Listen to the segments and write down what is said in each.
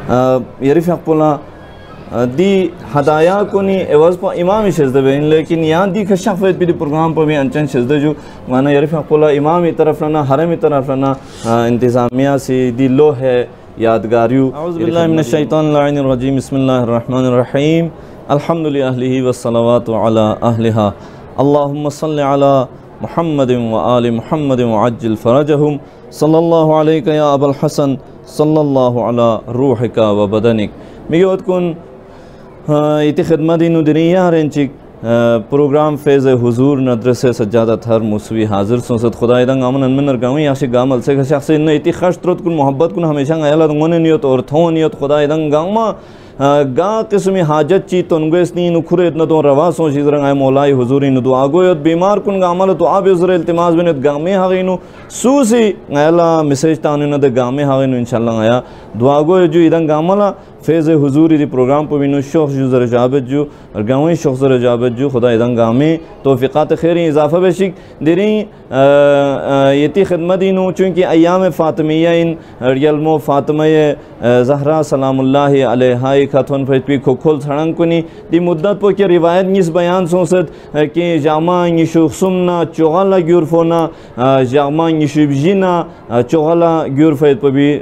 یریف اقبلا دی ہدایہ کنی عوض پا امام شزدہ بین لیکن یہاں دی کشاف وید بھی دی پروگرام پا بھی انچن شزدہ جو مانا یریف اقبلا امامی طرف لنا حرمی طرف لنا انتظامیہ سی دی لو ہے یادگاریو. اعوذ باللہ من الشیطان اللعین الرجیم بسم اللہ الرحمن الرحیم الحمد للہ والصلوات علی اہلہا اللہم صلی علی محمد وآل محمد وعجل فرجہم صلی اللہ علیکہ یا ابا الحسن صلی اللہ علی روحک و بدنک. میگوت کن ایتی خدمتی ندریہ رنچک پروگرام فیض-e-Huzoor ندرسے سجادت ہر موسوی حاضر سنسد خدای دنگ آمن انمن رگاویں یاشی گامل سے شخص انہا ایتی خشترت کن محبت کن ہمیشہ ایلا دنگونے نیت اور تھون نیت خدای دنگ آما گا قسمی حاجت چی تنگویس نی نکھرے اتنا تو روا سوچی زرنگ آئے مولائی حضوری نو دعا گویت بیمار کن گامل تو آب عزر التماس بینت گامی حقینو سوسی ایلا مسیج تانیو ندے گامی حقینو انشاءاللہ آیا دعا گویت جو ایدن گاملا فیض-e-Huzoor دی پروگرام پہ بینو شوق جو زر جابت جو اور گاویں شوق زر جابت جو خدا ایدن گامی توفیقات خیری اضافہ بشک دیرین یتی خدمتینو چونکہ ایام فاطمیہ ان ریلمو فاطمیہ زہرہ سلام اللہ علیہا خاتون پھیت پی کھول سڑنگ کنی دی مدت پو کی روایت نیس بیان سوسد کہ جامع نیشو خسمنا چوغالا گیورفونا جامع نیشو بجینا چوغالا گیورفیت پو بھی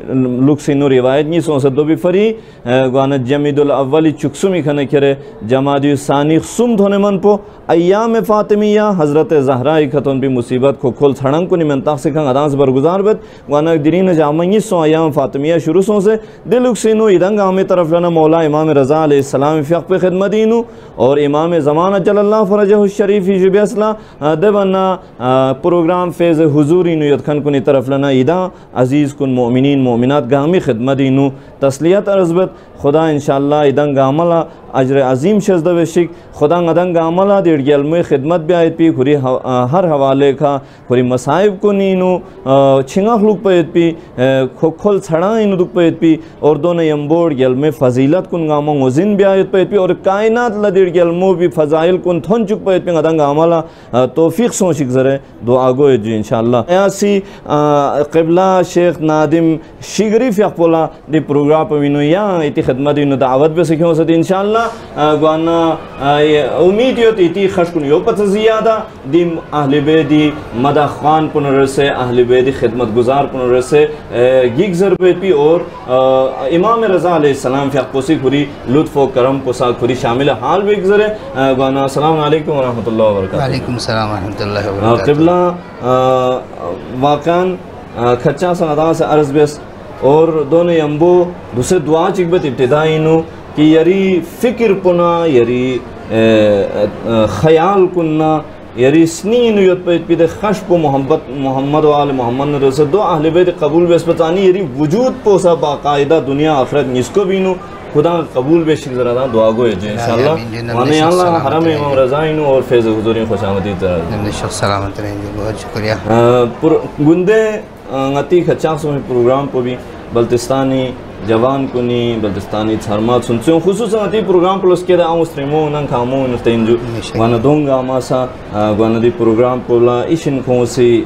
لکسینو روایت نیس سوسد دو بھی فری گوانا جمید الاولی چکسومی کھنے کرے جمادی ثانی خسم دھونے من پو ایام فاطمیہ حضرت زہرہ خاتون بھی مصیبت کھول سڑنگ کنی منطق سے کھنگ ادانس برگزار بت گوانا درین جامع نیسو ایام فاطمیہ شروع سو سے دے لکسینو ایدنگ آمی طرف لنا مولا امام رضا علیہ السلام فیق پہ خدمتینو اور امام زمان جل اللہ فرجہ الشریفی جب اسلا دیوانا پروگرام فیض-e-Huzoor یدکھن کنی طرف لنا ایدہ عزیز کن مؤمنین مؤمنات گامی خدمتینو تسلیت عرضبت خدا انشاءاللہ ایدنگ آملا اجر عظیم شزدہ وشک خدا ندنگ آملا دیر گیلموی خدمت بھی آیت پی خوری ہر حوالے کا خوری مصائب کو نینو چھنگا خلوک پیت پی کھول چھڑائنو دک پیت پی اور دون یمبوڑ گیلموی فضیلت کن گاما وزن بھی آیت پیت پی اور کائنات لدیر گیلمو بھی فضائل کن تھن چک پیت پی ندنگ آملا توفیق سوچک ذرے دعا گوئے جو انشاءاللہ. ایاسی قبلہ شیخ نادم شگری فیق پولا دی پروگرام پوینو یا ایتی خدمت انو دعوت بے سکھوں سے انشاءاللہ گوانا امید یو تیتی خشکن یو پتہ زیادہ دی اہل بیدی مدہ خوان پنر رسے اہل بیدی خدمت گزار پنر رسے گیگ ضربت پی اور امام رضا علیہ السلام فیق پوسی کھوری لطف و کرم پوسا کھوری شامل حال بھی گزرے گوانا السلام علیکم ورحمۃ اللہ وبرکاتہ. وعلیکم السلام ورحمۃ اللہ وبرکاتہ. قبلہ واقعاً کھچا سا ادا سے عرض بیس اور دون یمبو دوسرے دعا چکبت ابتدائینو کہ یری فکر پنا یری خیال کننا یری سنین یوت پیت پیت خشب و محمد و آل محمد رسول دو اہل بیت قبول بیس پتانی یری وجود پوسا باقاعدہ دنیا آخرت نس کو بینو خدا قبول بے شکر ذرا دعا گوئے جو انشاءاللہ مانے اللہ حرم امام رضائنو اور فیض-e-Huzoor خوش آمدید ترہ سلامت رہیں جی. بہت شکریہ. گندے غتی کھچاک سومی پروگرام کو بھی بلتستانی جوان کنی بلتستانی تھرمات سنتے ہیں خصوصاً غتی پروگرام پلس کے دا آمو استریمو نن کامو نفتین جو گوانا دونگا آماسا گوانا دی پروگرام پولا ایشن کھونسی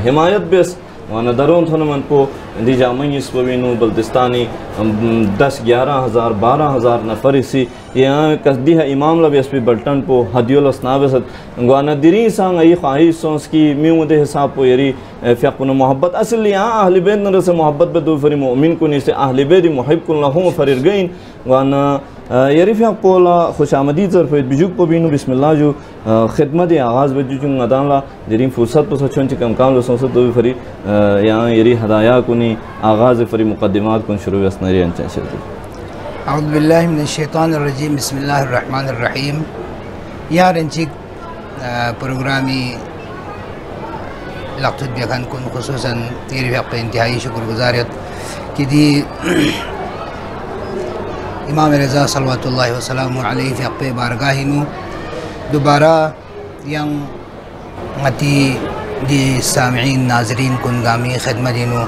حمایت بیس وانا درون تھونا من پو دی جامعی اس پو بینو بلتستانی 10-11,000 12,000 نفر اسی یہاں کسدی ہے امام لبی اس پی بلٹن پو حدیو لسناب ست گوانا دیری سانگ ای خواہی سونس کی میو دے حساب پو یری فیقن محبت اصل یہاں اہل بیت نرس محبت بدو فری مؤمن کنی سے اہل بیت محب کن لہم فریر گئین گوانا یری فیق پولا خوش آمدید ظرفیت بجوک پو بینو بسم اللہ جو خدمت آغاز بجو چون ندان لا دیرین فرصت پو سچون چی کم کام لسون ست دو فری یہاں یری ہدایہ کنی آغاز فری مقدمات کن شروع اسنری انچان شرطی. اعوذ باللہ من الشیطان الرجیم بسم اللہ الرحمن الرحیم. یار انچک پروگرامی لقت بیکن کن خصوصاً تیری فیق پہ انتہائی شکر گزاریت کہ دی امام رضا صلوات اللہ وسلم علیہ فیق پہ بارگاہی نو دوبارہ ینگ غتی دی سامعین ناظرین کن گامی خدمتینو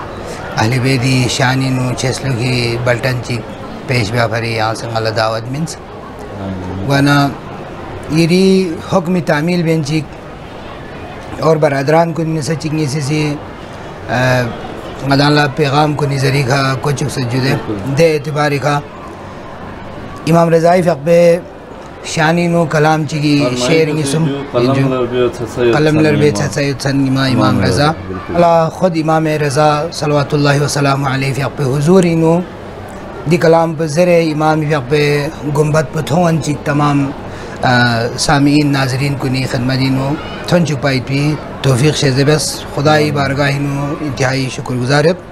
اہل بیدی شانینو چیسلو کی بلٹن چی پیش بیا پھری یہاں سے غلط دعوت منس وانا یری حکم تعمیل بین چیک اور برادران کن نسا چکنی سی غدالا پیغام کو نظری کا کچھ سجدے دے اعتباری کا امام رضائی فقبے شانی نو کلام چگی شعر نسم قلم لربیت سید سن امام رضا اللہ خود امام رضا صلوات اللہ وسلام علیہ فقبے حضوری نو دی کلام پر زر امام فقبے گنبت پر تھون چک تمام سامعین ناظرین کو نی خدمتی نو تھون چک پائی پی توفیق شیزبس خدای بارگاہ نو انتہائی شکر گزارب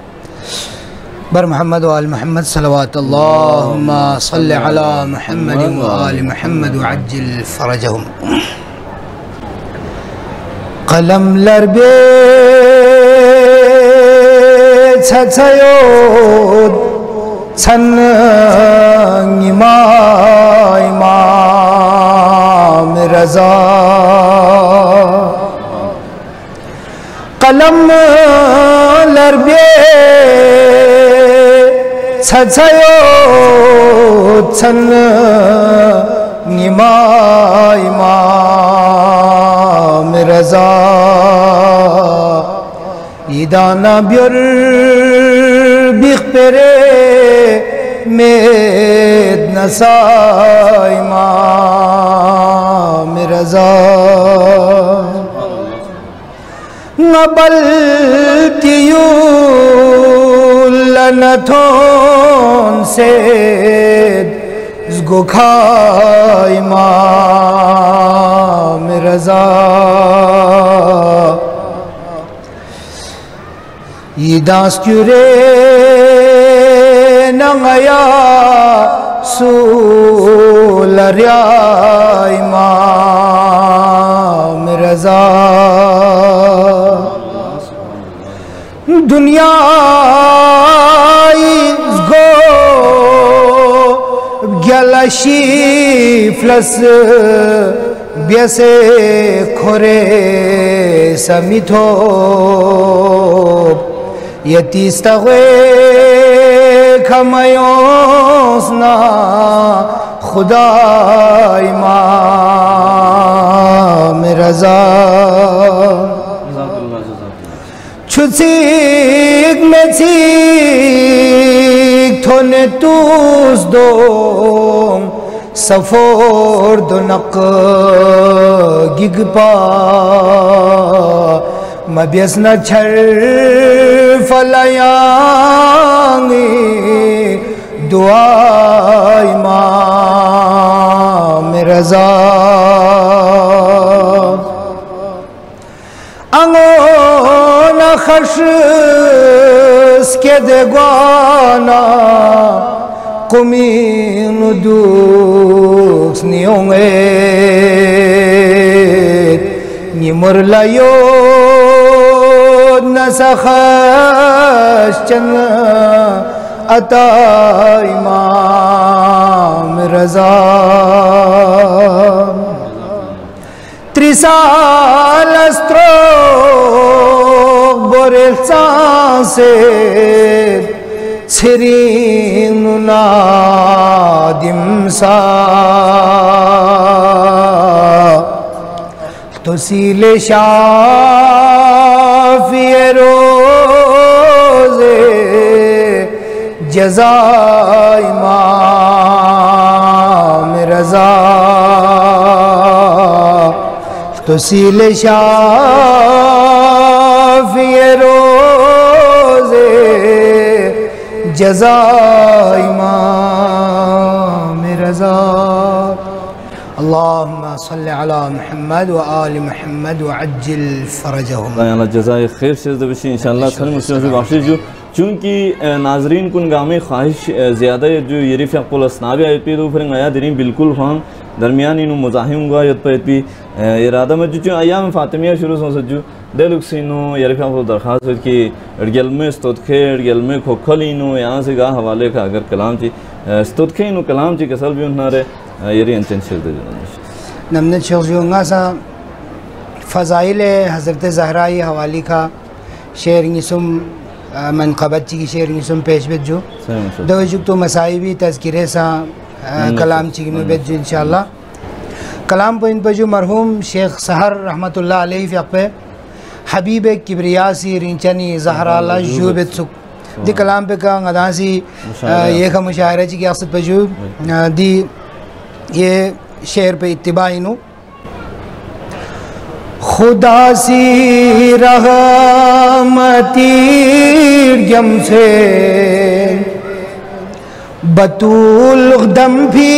بر محمد و آل محمد صلوات اللہم صلی علی محمد و آل محمد وعجل فرجہم قلم لربے چھچھیود چھن امام رضا قلم لربے چھچھیو چھن امام رضا ایدانا بیور بیخ پرے مید نسا امام رضا نبلتیو لنتون سید زگو کھا امام رضا یہ داستیورے ننگیا سولریا امام رضا دنیا گو گلشی فلس بیسے کھورے سمیتھو یتیستغوے کھمیوسنا خدا امام رضا چھسیک میں چیک تھونے توس دوم سفور دنق گگ پا مبیسنا چھر فلیانی دعا امام رضا انگونا خرشس کے دگوانا قمین دوکس نیونگیت نیمر لیود نسخش چن عطا امام رضا تریسال استروق بوریل سانسے چھرین نادم سا تسیل شافی روزے جزا امام رضا تسیل شافی روزے جزا امام رضا اللہم صلی علی محمد و آل محمد وعجل فرجہم اللہ جزائے خیر شزد بشی انشاءاللہ سن مسلم سے بخشش جو چونکہ ناظرین کن گامی خواہش زیادہ جو یریف اقبول اسنابی آیت پی دو فرنگ آیا درین بالکل خواہم درمیان انہوں مزاہم گوا یت پیت پی ارادہ میں جو ایام فاطمیہ شروع سے سجو دلوک سینو یریف اقبول درخواست ہوئی کہ ارگل میں استودکھے ارگل میں کھوکھل انہوں یہاں سے گاہ حوالے کا اگر کلام چی استودکھے انہوں کلام چی کسل بھی انہوں رہے یری انچن شرد جنانش نمنے چھوزیونگا سا فضائل حضرت زہرائی حوالی کا شعر نسم منقبت چی کی شعر نسم پیش بیت جو دو جک تو مصائبی تذکرے سا کلام چی کی بیت جو انشاءاللہ کلام پہ ان پہ جو مرحوم شیخ سحر رحمت اللہ علیہ فقہ حبیب کبریاسی رینچنی زہرا لجوبت سک دی کلام پہ کہا غداسی یہ کا مشاعرہ چی کی اقصد پجوب دی یہ شعر پہ اتباعی نو خدا سی رحمتی جم سے بطول دم بھی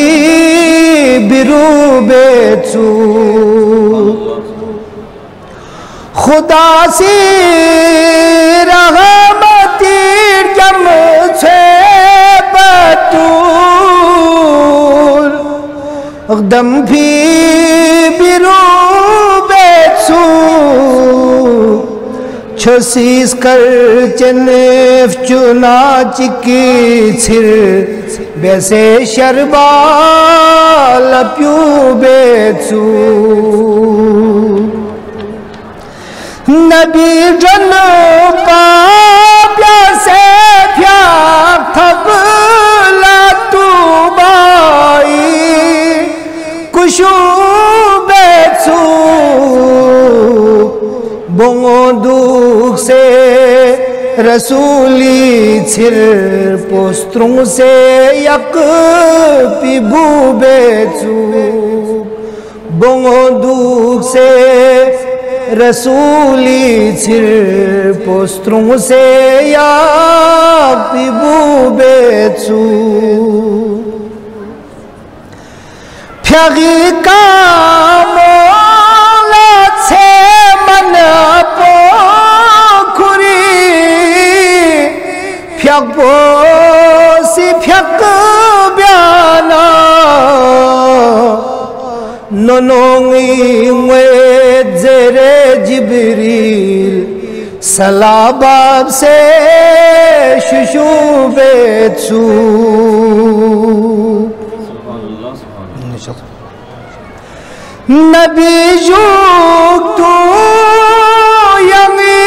برو بیتسو خدا سی رحمتی جم سے بطول دم بھی برو بیتسو چھسیس کر چنف چنا چکی چھر بیسے شربال پیو بیتسو نبی جن پاپیا سے پیاک تھب لاتو بائی کشو بیتسو بونگوندوک سے رسولی چھر پوستروں سے یک پی بو بیتسو بونگوندوک سے رسولی چھر پوستروں سے یک پی بو بیتسو پھیغی کامو سے من پوکھری پھیک پوسی پھیک بیانا ننونگی موید زیر جبریل سلاباب سے ششو بیتسو نبی جوک تو یمی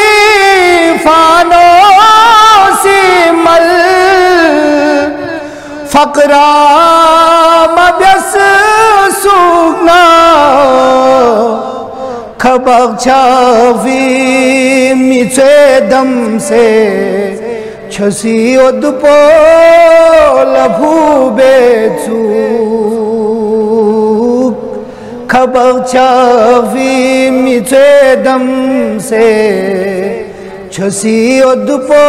فانوسی مل فقرام بیس سوکنا کھبک چھافی میچے دم سے چھسی ادپو لبھو بیتسو کھبک چھافی میچے دم سے چھسی ادپو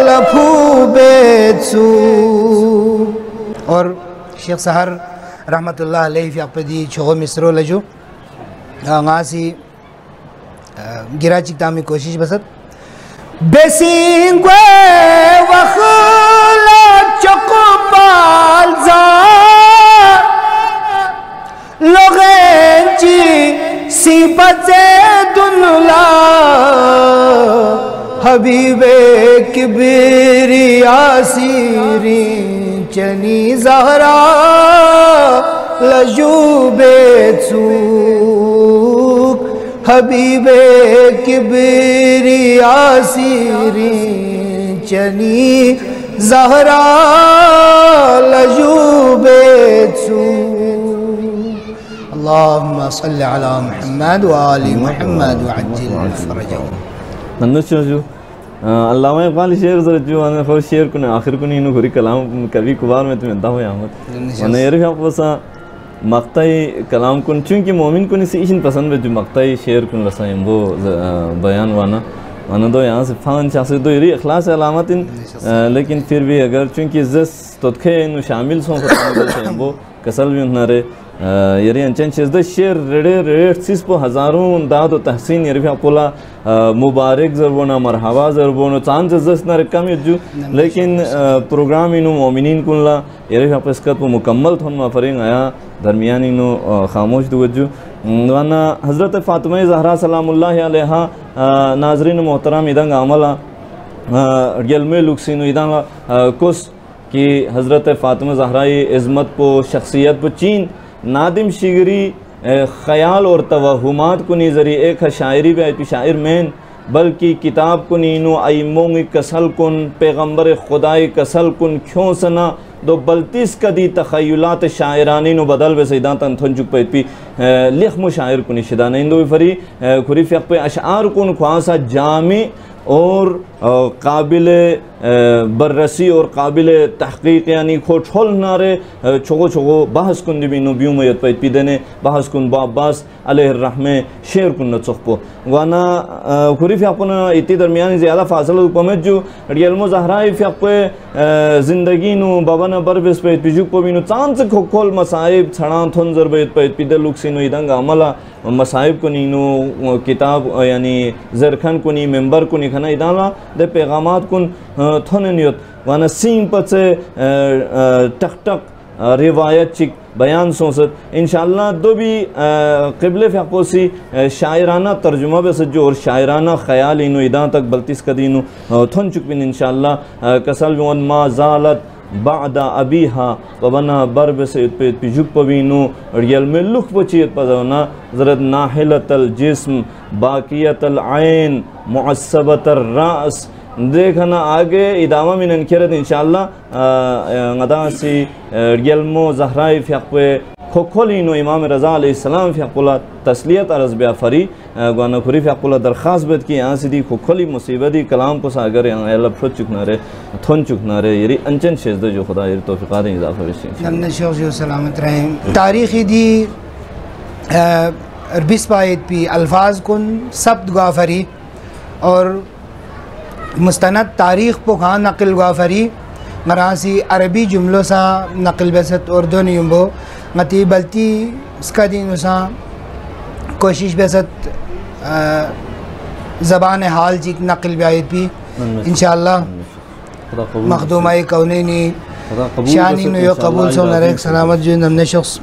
لبھو بیتسو. اور شیخ سہر رحمت اللہ علیہ فی اپدی چھو مصرو لجو غاسی گرا چکتامی کوشش بسد بیسینگوے وخلا چکو بالزار لغینچی سیبت دنلا حبیب کبری آسیرین چنی زہرا لجو بیتسوک حبیب کبری آسیرین چنی زہرا لجو بیتسوک. اللہم صلی علی محمد وآل محمد وعجل فرجہم. نندشو جو علامہ اقبال شعر ضرورت جو آنے خور شعر کنے آخر کنے انہوں گھری کلام کبھی کبار میں تمہیں دعوی آمد انہوں یرفی آپ وسا مقتعی کلام کن چونکہ مومن کنے سے ایشن پسند ہے جو مقتعی شعر کن رسائیں وہ بیان وانا وانا دو یہاں سے فان شاہسی دو یری اخلاص علامت لیکن پھر بھی اگر چونکہ زس تدخے انہوں شامل سوں خطان وہ کسل بھی انہوں رہے یری انچین شزدہ شعر ریڑ سیس پو ہزاروں داد و تحسین یرفی اپولا مبارک ضربونا مرحبا ضربونا چاند جزدست نہ رکھا میں جو لیکن پروگرام انہوں مومنین کن لا یرفی اپ اسکت پو مکمل تھون ما فرین آیا درمیان انہوں خاموش دو جو وانا حضرت فاطمہ زہرا سلام اللہ علیہ ناظرین محترم ادھنگ عملہ گلمے لکسینو ادھنگ کس کہ حضرت فاطمہ زہرائی عظمت پو شخصیت پو چین نادم شگری خیال اور توہمات کو نظری ایک شاعری بھی آئی شاعر مین بلکہ کتاب کو نینو ایموں کسل کن پیغمبر خدای کسل کن کیوں سنا دو بلتیس کا دی تخیلات شاعرانی نو بدل بے سیدان تن تھن چک پیت پی لکھ مشاعر کنی شدان اندو فری کھری فیق پہ اشعار کن خواسا جامع اور قابل بررسی اور قابل تحقیق یعنی کھوٹھول نارے چھوگو چھوگو بحث کن دی بینو بیو میت پیت پی دینے بحث کن با عباس علیہ الرحمہ شیر کن نچخ پو وانا کھری فیق پنا اتی درمیانی زیادہ فاصلہ دو پمت جو ریلم و زہرائی فیق پہ زندگی نو بابانا بربس پیت پی جوک پو بینو چاند سے کھول مصائب چھڑان تھنزر بیت پیت پی دے لوک سینو ایدنگ عملہ مصائب کنی نو کتاب یعنی زرخن کنی ممبر کنی کھنا ایدانا دے پیغامات کن تھننیت وانا سین پت سے ٹک ٹک روایت چک بیان سوست انشاءاللہ دو بھی قبل فیقوسی شاعرانہ ترجمہ بے سجو اور شاعرانہ خیال انو ایدان تک بلتیس قدینو تھن چک بین انشاءاللہ کسل بیون ما زالت بعد ابیہا وبنا برب سید پیت پی جھک پوینو ریل میں لکھ پچیت پزونا زرد ناحلت الجسم باقیت العین معصبت الرأس دیکھنا آگے ادامہ من انکرت انشاءاللہ غدا سی ریلمو زہرائی فیق پہ کھولینو امام رضا علیہ السلام فیق اللہ تسلیت عرض بیا فری گوانا کھری فیق اللہ درخواست بیت کی آنسی دی کھولی مصیبتی کلام پس آگر اللہ پھٹ چکنا رہے تھن چکنا رہے یری انچن شیزدہ جو خدا یہ توفیقات اضافہ بشتی نمنا شیخ جو سلامت رہیں تاریخی دی ربیس باید پی الفاظ کن سبت گوافری اور مستند تاریخ پوکھا نقل گوافری مراسی عربی جملوں سا نقل بیست اردو نیمبو متی بلتی اس کا دین اسا کوشش بیست زبان حال جی نقل بیایت بھی انشاءاللہ مخدومہ کونینی شانی نو قبول سو نریک سلامت جو نمنے شخص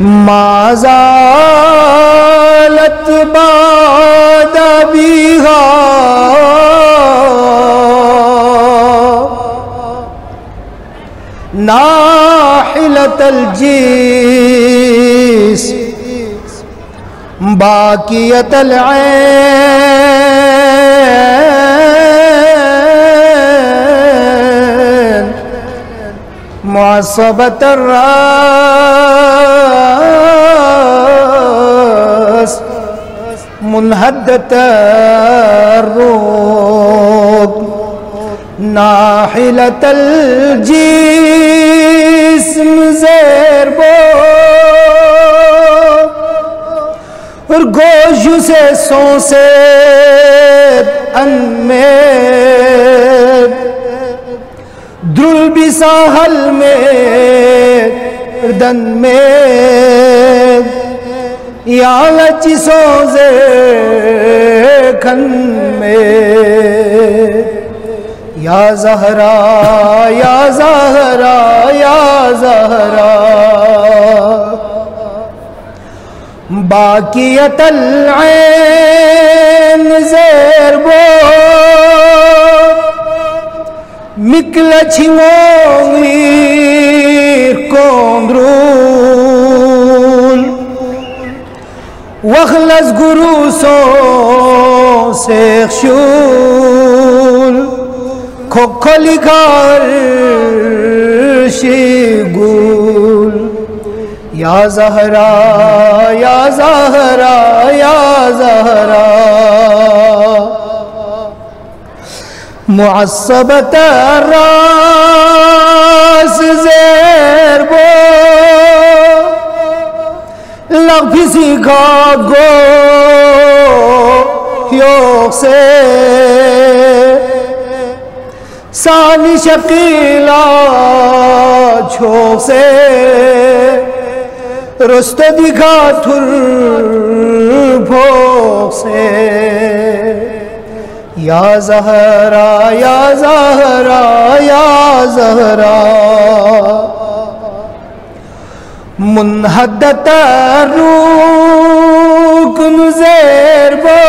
ما زالت بعد بیغا ناحلت الجیس باقیت العین معصبت الراس منحدت الروح ناحلت الجسم زیر بو اور گوشو سے سونسے ان میں درل بھی ساحل میں دن میں یا لچی سوزے کھن میں یا زہرا یا زہرا یا زہرا باقیت العین زیر بو مکل چھنگیر کندرول وخلص گروسوں سیخ شول کھوکھلی کھار شیگول یا زہرا یا زہرا یا زہرا معصبت الراس زیر بو لغ پھسی کا گو یوک سے سانی شقیلہ چھوک سے رست دکھا تھر بھوک سے یا زہرا یا زہرا یا زہرا منحدت رکن زیر بو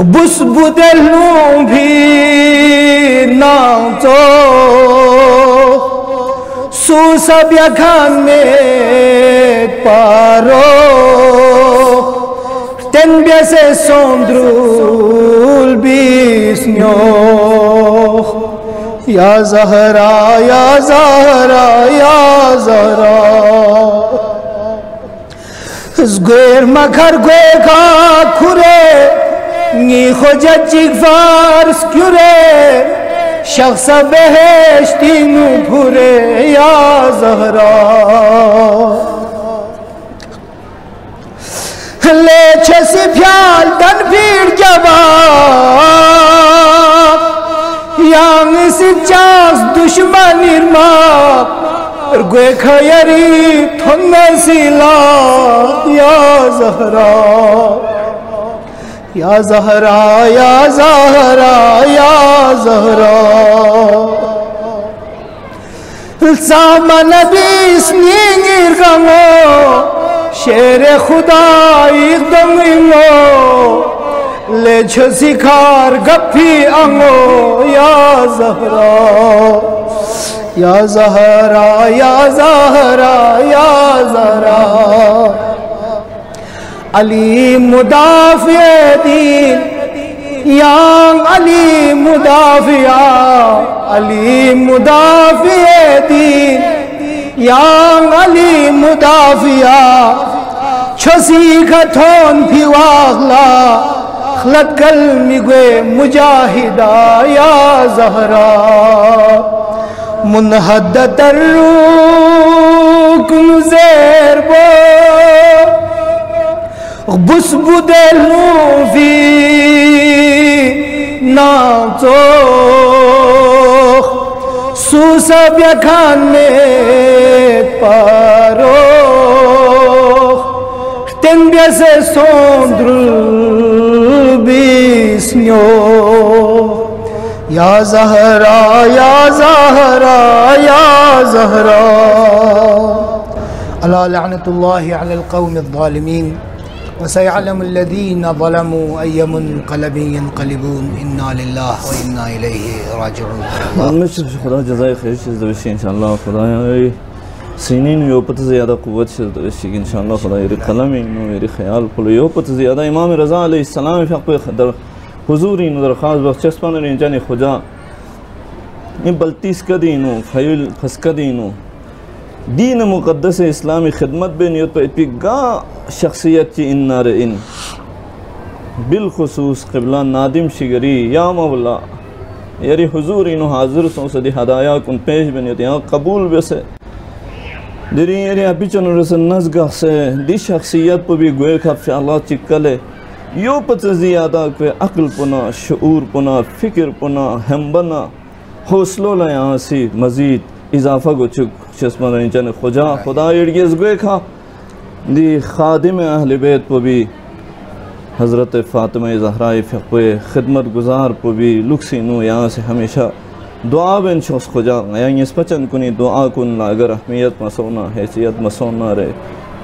بس بدلوں بھی ناچو سو سب یکھان میں پارو تن بیسے سوندرول بھی بیسنیوخ یا زہرا یا زہرا یا زہرا زگویر مکھر گوے کا کھرے نی خوجت چیک فارس کیورے شخص بہشتی نو پھرے یا زہرا لے چھسی پیال تن پھیڑ جواب یانگ سی چانس دشمن ارماب گوے کھیری تھن سیلا یا زہرا یا زہرا یا زہرا یا زہرا سامان بیس نینگیر گمو شیر خدا ایقدم انگو لے چھسی کھار گپی انگو یا زہرا یا زہرا یا زہرا یا زہرا علی مدافع دین یا علی مدافع علی مدافع دین یا علی مدافع چھسی کھتون پھی واغلا خلط قلمی گوے مجاہدہ یا زہرا منحدت الرکن زیر بو بس بدلو فی ناچوخ سوسا بیکھان میں پاروخ تن بیسے سوندرل بیسنیوخ یا زہرا یا زہرا یا زہرا الا لعنت اللہ علی القوم الظالمین وسيعلم الذين ظلموا أي منقلب ينقلبون إنا لله وإنا إليه راجعون. خدا جزائے خیر چیز دوشی انشاءاللہ خدا سینین یو پت زیادہ قوت چیز دوشی انشاءاللہ خدا یہ قلم میری خیال پلو یو پت زیادہ امام رضا علیہ السلام فقہ در حضوری درخواست بخش چسپان رینجان خدا این بلتیس کدینو فیل پس کدینو دین مقدس اسلامی خدمت بے نیت پر اتپگا شخصیت چی ان نار ان بالخصوص قبلہ نادم شگری یا مولا یری حضور انو حاضر سونسدی ہدایہ کن پیش بے نیت یہاں قبول بے سے دری یری اپی چنو رسن نزگاہ سے دی شخصیت پر بھی گوئے کھا فی اللہ چکلے یو پت زیادہ کوئی عقل پنا شعور پنا فکر پنا ہمبنا حوصلو لیاں سی مزید اضافہ کو چک چسپن رینچن خدا ایڈگیز گوئے کھا دی خادم اہل بیت پو بھی حضرت فاطمہ زہرائی فقہ خدمت گزار پو بھی لکسی نو یہاں سے ہمیشہ دعا بین شخص خجا یعنی اس پچن کنی دعا کن اگر اہمیت مسونا حیثیت مسونا رہے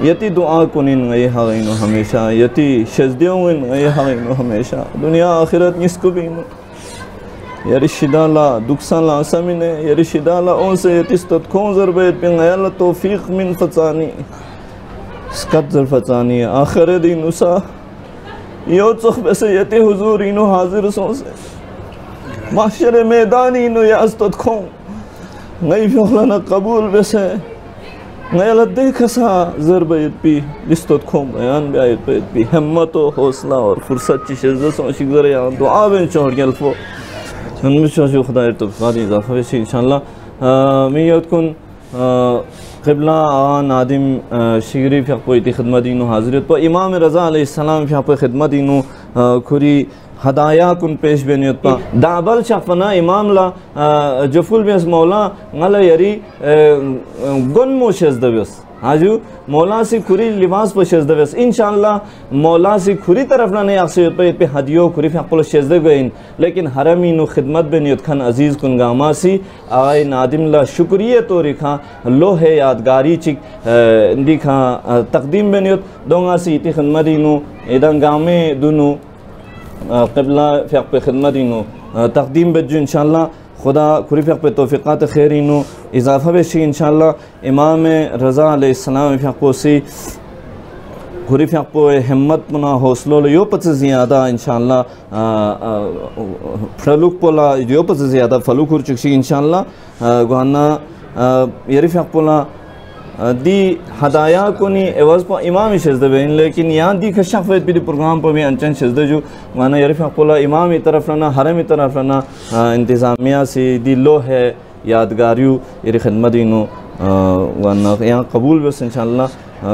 یتی دعا کنین غی حقینو ہمیشہ یتی شزدیون غی حقینو ہمیشہ دنیا آخرت نسکو بینو یری شدالا دکسالا سمینے یری شدالا اون سے یتیستت کون ضربیت بین غیال توفیق من فتصانی سکت ذر فتصانی آخر دی نسا یو صحبہ سے یتی حضورینو حاضر سون سے محشر میدانینو یازتت کون غی فخلنا قبول بسے غیال دیکھا سا ضربیت پی لستت کون بیان بیایت بیت پی حمت و حوصلہ اور فرصت چی شزد سون شکر یہاں دعا بین چوڑ گیا الفو ہمیں خدا ارتباطی اضافہ ویسی انشاءاللہ میں یاد کن قبلہ آغا نادم شگری فی اقویتی خدمتینو حاضریت پا امام رضا علیہ السلام فی اقوی خدمتینو کھری ہدایہ کن پیش بینیت پا دعبال شخفنا امام لا جفول بیس مولا غلا یری گن مو شزدہ بیس آجو مولا سی کھری لباس پا شزدہ بیس انشاءاللہ مولا سی کھری طرف نہیں اقصیت پا اتپی حدیو کھری فی اقوی شزدہ گئین لیکن حرمینو خدمت بینیت کھن عزیز کن گاما سی آئی نادم لا شکریہ تو رکھا لوہ یادگاری چک اندی کھا تقدیم بینیت دونگا سی اتی خدمتینو ایدن گامے دونو قبلہ فی اقوی خدمتینو تقدیم بجو انشاءاللہ خدا کھری فی اقوی توفیقات خیرینو اضافہ بیشی انشاءاللہ امام رضا علیہ السلام فی اقوی سی خوری فیق پو ہمت منا حوصلو یو پت زیادہ انشاءاللہ فلوک پولا یو پت زیادہ فلوک ہر چکشی انشاءاللہ گوانا یری فیق پولا دی ہدایہ کنی عوض پا امام شزدہ بین لیکن یہاں دی کشاق فید پی دی پروگرام پا بھی انچن شزدہ جو گوانا یری فیق پولا امامی طرف لنا حرمی طرف لنا انتظامیہ سے دی لو ہے یادگاریو یری خدمتینو گوانا یہاں قبول بس انشاءاللہ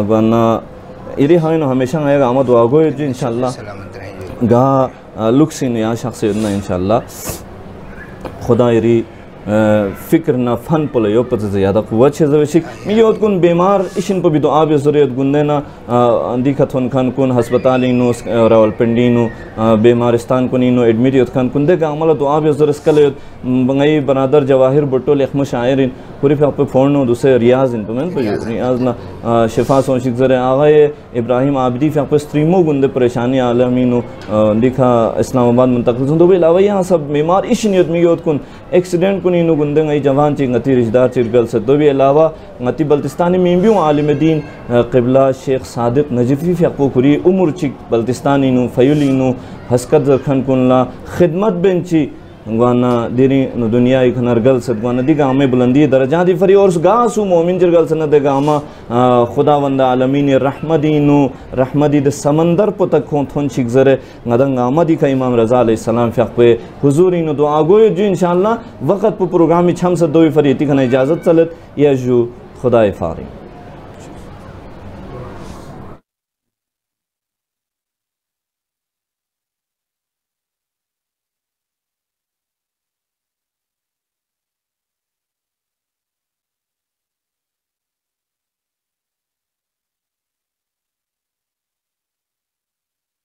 گوانا یری ہمیں ہمیشہ آئے گا آمد واگوئے جو انشاءاللہ گاہ لکسین یہاں شخص ادنا انشاءاللہ خدا یری فکر نہ فن پلے یو پتہ زیادہ قوت شزدہ وشک می یود کن بیمار اشن پہ بھی دعا بھی ضروریت گندینا دیکھت ہن کھن کن ہسپتالینو راول پنڈینو بیمارستان کنینو ایڈمیٹ کھن کن دے گا عملہ دعا بھی ضرورت کلے بنگئی برادر جواہر بٹو لخم شاعرین پوری پہ آپ پہ فورنو دوسرے ریاض ان پہ میں پہ ریاض نا شفا سونشک ذرے آغای ابراہیم عابدی پہ آپ پہ ستریمو گندے پریشانی عالمینو دیکھا اسلام آباد منتقل سن دو بھی علاوہ یہاں سب بیمار اشنیت می یود کن ایکسیڈنٹ کنینو گندے گئی جوان چی غتی رشدار چیر گل سے دو بھی علاوہ غتی بلتستانی میمبیوں عالم دین قبلہ شیخ صادق نجفی فی اقو کری عمر چی بلتستانینو فیولینو حسکت زرکھن کن لا خدمت بینچی گوانا دیری دنیا ایک نرگل سے گوانا دی گا ہمیں بلندی درجہ دی فری اور گا سو مومن جرگل سے نہ دے گا ہمیں خدا وند عالمین رحمدینو رحمدی دے سمندر پو تک کھون تھون چک زرے ندنگ آمدی کا امام رضا علیہ السلام فیق پہ حضورینو دعا گوئے جو انشاءاللہ وقت پو پروگرامی چھم سے دوی فری تکھنا اجازت چلت یا جو خدا فاری